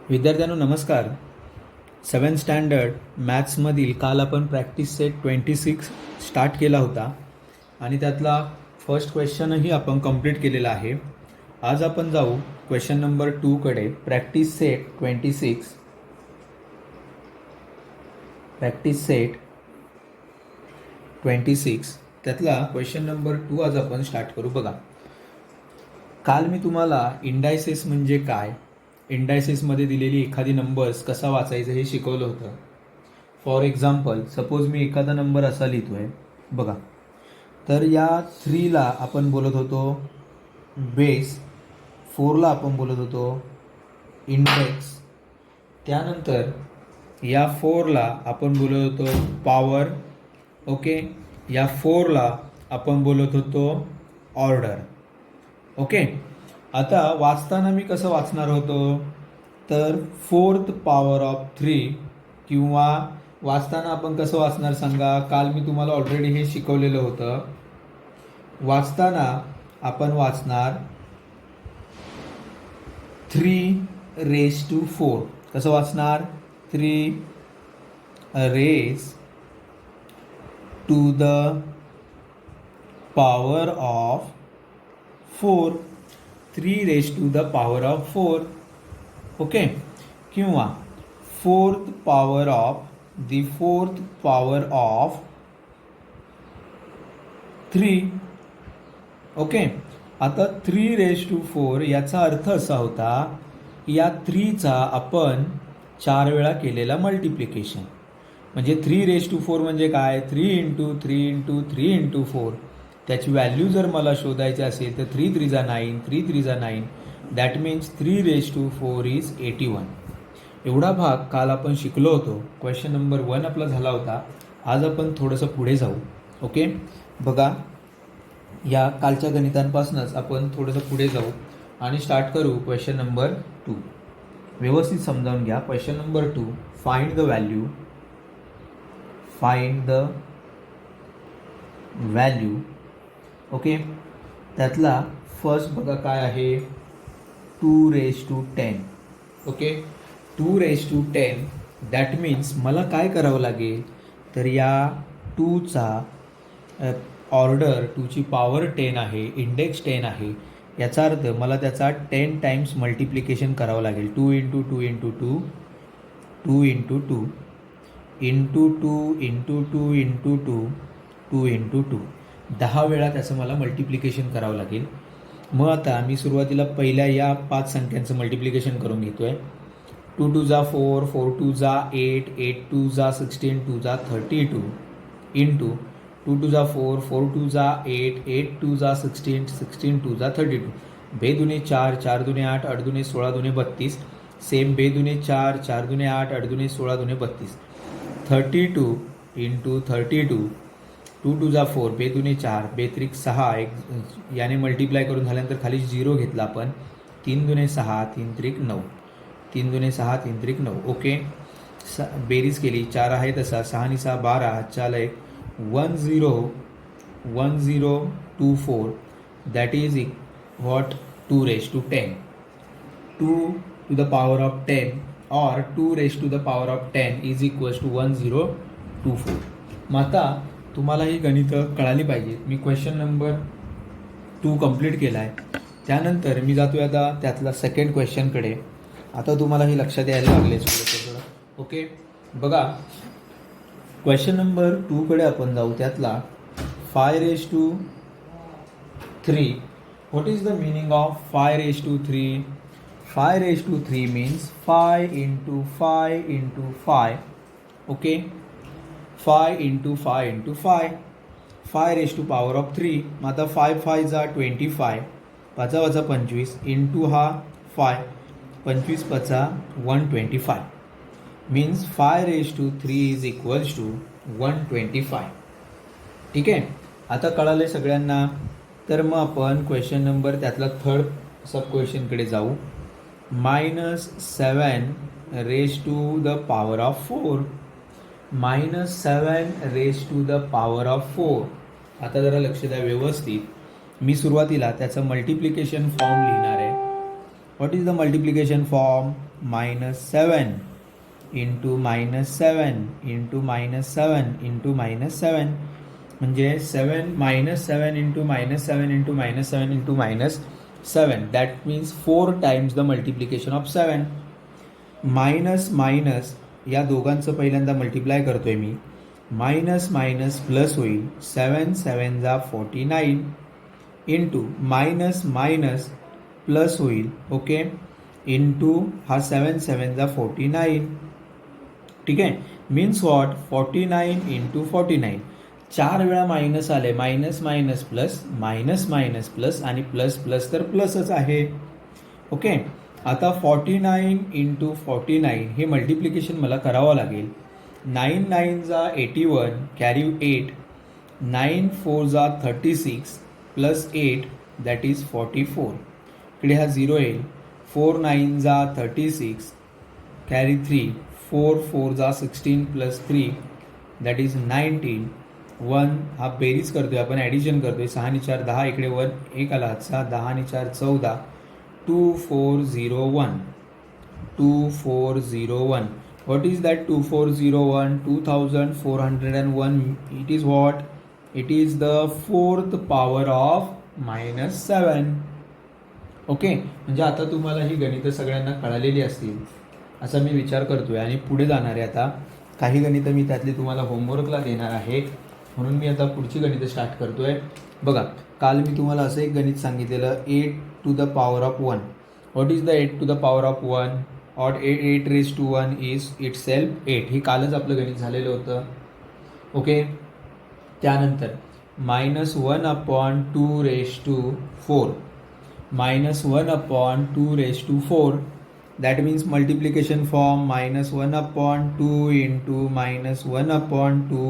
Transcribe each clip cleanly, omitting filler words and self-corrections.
विद्यार्थ्यांनो नमस्कार. 7th standard मॅथ्समधील काल आपण प्रॅक्टिस सेट 26 स्टार्ट केला होता आणि त्यातला फर्स्ट क्वेश्चनही आपण कंप्लीट केलेला आहे. आज आपण जाऊ क्वेश्चन नंबर 2 कडे. प्रॅक्टिस सेट 26 त्यातला क्वेश्चन नंबर 2 आज आपण स्टार्ट करू. बघा, काल मी तुम्हाला इंडायसेस म्हणजे काय, इंडायसेसमध्ये दिलेली एखादी नंबर्स कसा वाचायचं हे शिकवलं होतं. फॉर एक्झाम्पल, सपोज मी एखादा नंबर असा लिहितोय बघा, तर या 3ला आपण बोलत होतो बेस, 4ला आपण बोलत होतो इंडेक्स, त्यानंतर या 4ला आपण बोलत होतो पॉवर, ओके, या 4ला आपण बोलत होतो ऑर्डर. ओके, आता वाचताना मी कसं वाचणार होतो, तर 4th पॉवर ऑफ 3, किंवा वाचताना आपण कसं वाचणार सांगा. काल मी तुम्हाला ऑलरेडी हे शिकवलेलं होतं. वाचताना आपण वाचणार 3⁴. कसं वाचणार, 3⁴. 3⁴. ओके, किंवा 4th पॉवर ऑफ 3. ओके, आता 3⁴ याचा अर्थ असा होता, या 3चा आपण 4 वेळा केलेला मल्टिप्लिकेशन. म्हणजे 3⁴ म्हणजे काय, 3 × 3 × 3 × 4. त्याची व्हॅल्यू जर मला शोधायची असेल तर 3 3 9, 3 3 9, दॅट मीन्स 3⁴ इज 81. एवढा भाग काल आपण शिकलो होतो. क्वेश्चन नंबर 1 आपला झाला होता. आज आपण थोडंसं पुढे जाऊ. ओके, बघा, या कालच्या गणितांपासूनच आपण थोडंसं पुढे जाऊ आणि स्टार्ट करू क्वेश्चन नंबर 2. व्यवस्थित समजावून घ्या. Question number 2, find the value. Okay, त्यातला फर्स्ट बघा काय आहे, 2⁻10. ओके, 2⁻10, दॅट मीन्स मला काय करावं लागेल, तर या 2चा ऑर्डर, 2ची पॉवर 10 आहे, इंडेक्स 10 आहे, याचा अर्थ मला त्याचा 10 टाइम्स मल्टिप्लिकेशन करावं लागेल. 2 × 2 × 2 × 2 2 × 2 × 2 × 2 × 2 × 2 10 वेळा त्याचं मला मल्टिप्लिकेशन करावं लागेल. मग आता मी सुरुवातीला पहिल्या या 5 संख्यांचं मल्टिप्लिकेशन करून घेतोय. 2 2 जा 4, 4 2 जा 8, 8 2 जा 16, 2 जा 32, इंटू 2 2 जा 4, 4 2 जा 8, 8 2 जा 16, 16 2 जा 32. बेदुने 4, 4 दुने 8, 8 दुने 16, दुने 32. सेम बेदुने 4, 4 दुने 8, 8 दुने 16, दुने 32. 32 इंटू 32, 2 2 जा 4, बेदुने 4, बेत्रिक 6, याने मल्टिप्लाय करून झाल्यानंतर खाली 0 घेतला आपण. 3 दुने 6, 3 त्रिक 9, 3 दुने 6, 3 त्रिक 9. ओके, बेरीज केली, 4 आहे तसा, 6 आणि 6 12, चालय 1024, that is what, 2⁻10. 2 to the power of 10 or 2⁻10 is equals to 1024. मग आता तुम्हाला ही गणितं कळाली पाहिजेत. मी क्वेश्चन नंबर 2 कंप्लीट केला आहे. त्यानंतर मी जातोय आता त्यातला सेकंड क्वेश्चनकडे. आता तुम्हाला हे लक्षात यायला लागले थोडं. ओके, बघा, क्वेश्चन नंबर 2 कडे आपण जाऊ. त्यातला 5⁻3. What is the meaning of 5⁻3? 5⁻3 means 5 × 5 × 5. Okay, 5 × 5 × 5, 5⁻3. मग आता 5 5 जा 25, 5 वजा 25, इंटू हा 5, 25 5 125, मीन्स 5⁻3 इज इक्वल्स टू 125. ठीक आहे, आता कळाले सगळ्यांना. तर मग आपण क्वेश्चन नंबर त्यातला थर्ड सब क्वेश्चनकडे जाऊ. -7⁻⁴. -7⁻⁴. आता जरा लक्ष द्या व्यवस्थित. मी सुरुवातीला त्याचं मल्टिप्लिकेशन फॉर्म लिहिणार आहे. What is the multiplication form? -7 into -7 into -7 into -7 म्हणजे 7 -7 into -7 into -7 into -7 that means 4 times the multiplication of 7. Minus minus या दोघांचं पहिल्यांदा मल्टिप्लाय करतोय मी. मायनस मायनस प्लस होईल. 7 7 जा 49 इंटू मायनस मायनस प्लस होईल. ओके, इंटू हा 7 7 जा 49. ठीक आहे, मीन्स वॉट 49 इंटू 49. 4 वेळा मायनस आले. Minus minus plus minus minus plus आणि प्लस प्लस तर प्लसच आहे. ओके, आता 49 इंटू 49 हे मल्टिप्लिकेशन मला करावं लागेल. 9 9 जा 81 कॅरी 8. 9 4 जा 36 प्लस 8 दॅट इज 44. इकडे हा 0 येईल. 4 9 जा 36 कॅरी 3. 4 4 जा 16 प्लस 3 दॅट इज 19. 1 हा बेरीज करतोय आपण, ॲडिशन करतोय. 6 आणि 4 10, इकडे 1 एक आला हातचा. 10 आणि 4 14. 2401. 2401. What is that 2401? 2401. It is what? It is the fourth power of -7. Okay, म्हणजे आता तुम्हाला ही गणितं सगळ्यांना कळालेली असतील असा मी विचार करतोय. आणि पुढे जाणार आहे आता काही गणितं मी त्यातली तुम्हाला होमवर्कला देणार आहे, म्हणून मी आता पुढची गणितं स्टार्ट करतोय. बघा, काल मी तुम्हाला असं एक गणित सांगितलेलं 8 to the power of 1. What is the 8 to the power of 1? or 8 raised to 1 is itself 8. हे कालच आपलं गणित झालेलं होतं. ओके, त्यानंतर -1/2 raised to 4. -1/2 raised to 4 that means multiplication form -1/2 into -1/2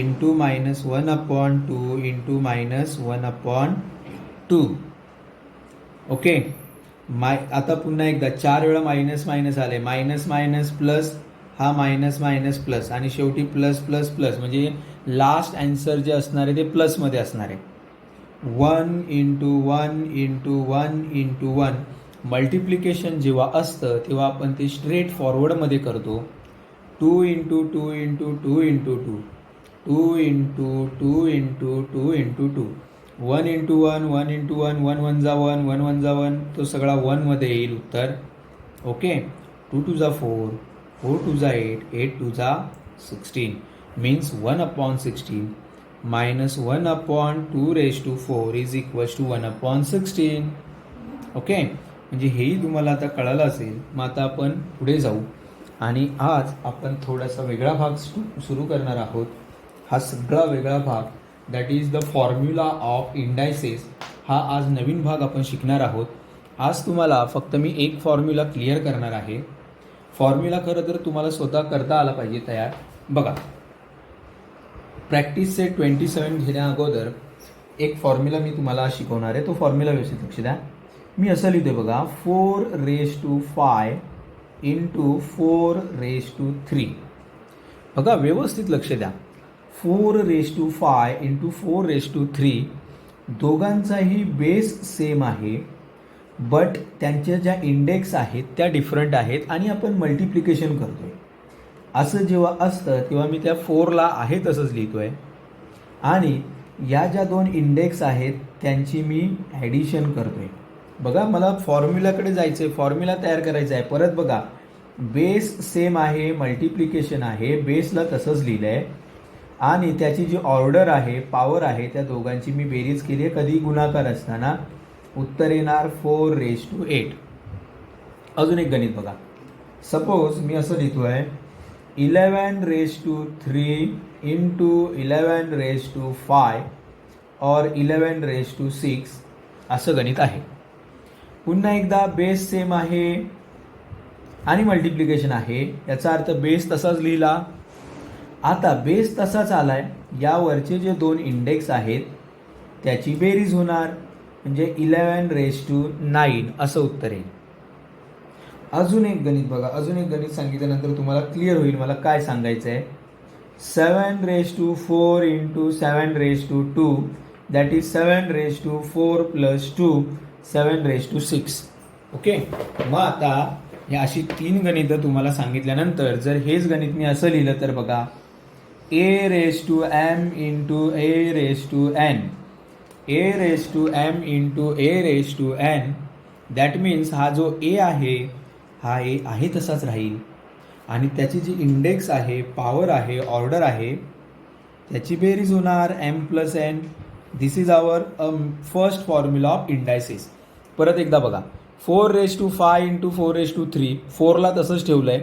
into -1/2 into -1/2. Okay, आता पुन्हा एकदा 4 वेळा मायनस मायनस आले. मायनस मायनस प्लस, हा मायनस मायनस प्लस आणि शेवटी प्लस प्लस प्लस, म्हणजे लास्ट आन्सर जे असणार आहे ते प्लसमध्ये असणार आहे. 1 इंटू 1 इंटू 1 इंटू 1. मल्टिप्लिकेशन जेव्हा असतं तेव्हा आपण ते स्ट्रेट फॉरवर्डमध्ये करतो. 2 into 2 into 2 into 2. 2 into 2 into 2 into 2. 1 into 1 1 into 1 1 1 जा 1 1 1 जा 1, तो सगळा 1मध्ये येईल उत्तर. ओके, 2 2 जा 4 4 2 जा 8 8 2 जा 16 means 1/16 -1/2 raised to 4 is equals to 1/16. Okay, म्हणजे हेही तुम्हाला आता कळालं असेल. मग आता आपण पुढे जाऊ आणि आज आपण थोडासा वेगळा भाग सुरू करणार आहोत. हा सगळा वेगळा भाग that is the formula of indices, हा आज नवीन भाग आपण शिकणार आहोत. आज तुम्हाला फक्त मी एक फॉर्म्युला क्लिअर करणार आहे. फॉर्म्युला खरं तर तुम्हाला स्वतः करता आला पाहिजे तयार. बघा, प्रॅक्टिस सेट 27 घेण्या अगोदर एक फॉर्म्युला मी तुम्हाला शिकवणार आहे. तो फॉर्म्युला व्यवस्थित लक्ष द्या. मी असं लिहितोय बघा, 4 raised to 5 into 4 raised to 3. बघा, व्यवस्थित लक्ष द्या. 4 raised to 5 into 4 raised to 3 दोघांचाही बेस सेम आहे, बट त्यांच्या ज्या इंडेक्स आहेत त्या डिफरंट आहेत आणि आपण मल्टिप्लिकेशन करतोय. असं जेव्हा असतं तेव्हा मी त्या 4ला आहे तसंच लिहितोय आणि या ज्या दोन इंडेक्स आहेत त्यांची मी ॲडिशन करतोय. बघा, मला फॉर्म्युलाकडे जायचं आहे, फॉर्म्युला तयार करायचा आहे. परत बघा, बेस सेम आहे, मल्टिप्लिकेशन आहे, बेसला तसंच लिहिलं आहे आणि त्याची जी ऑर्डर आहे, पॉवर आहे, त्या दोघांची मी बेरीज केली आहे. कधी गुणाकार असताना उत्तर येणार 4 raised to 8. अजून एक गणित बघा. सपोज मी असं लिहितोय 11 raised to 3 into 11 raised to 5 और 11 raised to 6 असं गणित आहे. पुन्हा एकदा बेस सेम आहे आणि मल्टिप्लिकेशन आहे, याचा अर्थ बेस तसाच लिहिला. आता बेस तसाच आलाय, यावरचे जे दोन इंडेक्स आहेत त्याची बेरीज होणार, म्हणजे 11 raised to 9 असं उत्तर येईल. अजून एक गणित बघा. अजून एक गणित सांगितल्यानंतर तुम्हाला क्लिअर होईल मला काय सांगायचं आहे. 7 raised to 4 into 7 raised to 2 that is 7 raised to 4 plus 2 7 raised to 6. Okay, मग आता हे अशी 3 गणितं तुम्हाला सांगितल्यानंतर जर हेच गणित मी असं लिहिलं तर बघा, a raise to m into a raise to n, a raise to m into a raise to n, that means हा जो ए आहे हा ए आहे तसाच राहील आणि त्याची जी इंडेक्स आहे, पॉवर आहे, ऑर्डर आहे, त्याची बेरीज होणार m plus n. This is our first formula of indices. परत एकदा बघा, 4⁵ इंटू 4⁵, 4ला तसंच ठेवलं आहे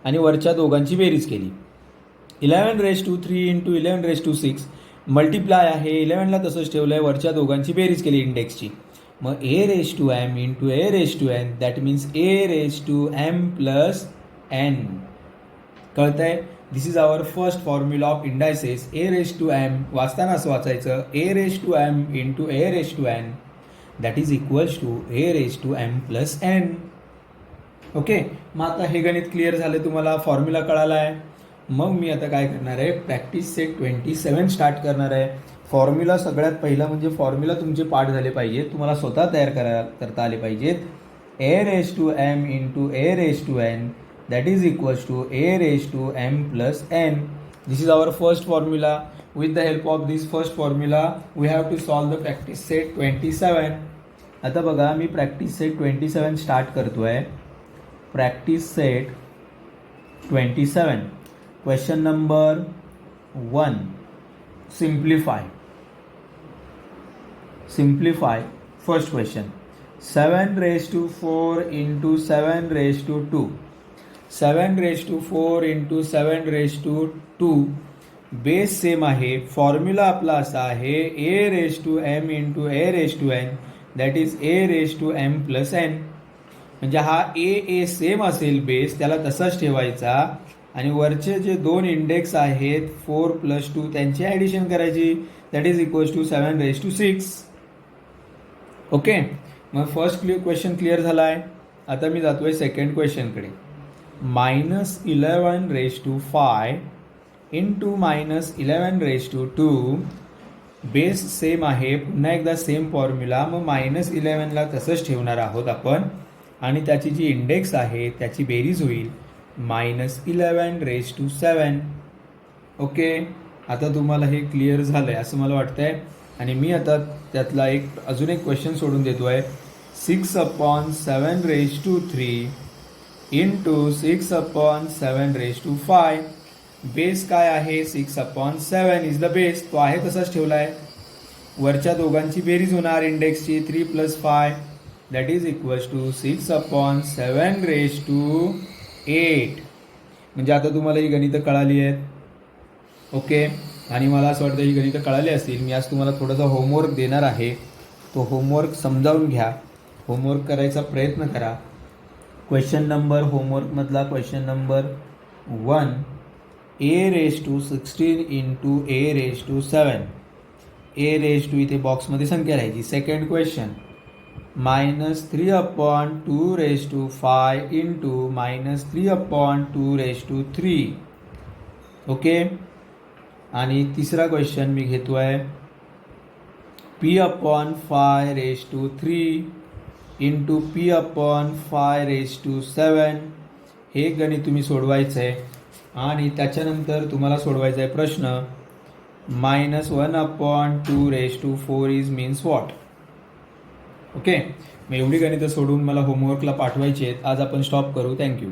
आणि वरच्या दोघांची बेरीज केली. 11⁵ इंटू 11⁵, मल्टिप्लाय आहे, 11ला तसंच ठेवलं आहे, वरच्या दोघांची बेरीज केली इंडेक्सची. मग a⁻m into a⁻n, that means a⁻m plus n. कळतंय? This is our first formula of indices. a⁻m वाचताना असं वाचायचं, a⁻m into a⁻n, that is equals to a⁻m plus n. Okay, मग आता हे गणित क्लिअर झालं, तुम्हाला फॉर्म्युला कळाला आहे. मग मी आता काय करणार आहे, प्रॅक्टिस सेट 27 स्टार्ट करणार आहे. फॉर्म्युला सगळ्यात पहिला म्हणजे फॉर्म्युला तुमचे पाठ झाले पाहिजेत, तुम्हाला स्वतः तयार करता आले पाहिजेत. a⁻m into a⁻n, that is equals to a⁻m plus n. This is our first formula. With the help of this first formula we have to solve the practice set 27. आता बघा, मी प्रॅक्टिस सेट 27 स्टार्ट करतो आहे. Practice set 27. Question number 1. Simplify. First question. 7⁴ into 7⁵2. 7⁴ into 7⁵2. Base same आहे. Formula आपला असा आहे a⁻m into a⁻n, that is a⁻m plus n. म्हणजे हा ए सेम असेल बेस, त्याला तसाच ठेवायचा आणि वरचे जे दोन इंडेक्स आहेत 4 + 2 त्यांची ॲडिशन करायची, that is equals to 7⁶. Okay, मग फर्स्ट क्वेश्चन क्लिअर झाला आहे. आता मी जातोय सेकंड क्वेश्चनकडे. -11⁵ इंटू -11⁵2. बेस सेम आहे, पुन्हा एकदा सेम फॉर्म्युला. मग -11ला तसंच ठेवणार आहोत आपण आणि त्याची जी इंडेक्स आहे त्याची बेरीज होईल -11�7. ओके, आता तुम्हाला हे क्लिअर झालं आहे असं मला वाटतं आहे. आणि मी आता त्यातला अजून एक क्वेश्चन सोडून देतो आहे. 6/7⁵3 इंटू 6/7⁵5. बेस काय आहे? 6/7 इज द बेस, तो आहे तसाच ठेवला आहे. वरच्या दोघांची बेरीज होणार इंडेक्सची 3 + 5, दॅट इज इक्वल्स टू 6/7⁸8. म्हणजे आता तुम्हाला ही गणितं कळाली आहेत. ओके, आणि मला असं वाटतं ही गणितं कळाली असतील. मी आज तुम्हाला थोडासा होमवर्क देणार आहे, तो होमवर्क समजावून घ्या, होमवर्क करायचा प्रयत्न करा. होमवर्कमधला question number 1. a⁻16 into a⁻7. a⁻, इथे बॉक्समध्ये संख्या राहायची. Second question, -3/2⁵ into -3/2⁵3. ओके, आणि तिसरा क्वेश्चन मी घेतो आहे p/5⁵3 इंटू p/5⁵7. हे गणित तुम्ही सोडवायचं आहे आणि त्याच्यानंतर तुम्हाला सोडवायचा आहे प्रश्न -1/2⁴ इज मीन्स व्हॉट. ओके, मग एवढी गणितं सोडून मला होमवर्कला पाठवायची आहेत. आज आपण स्टॉप करू. थँक्यू.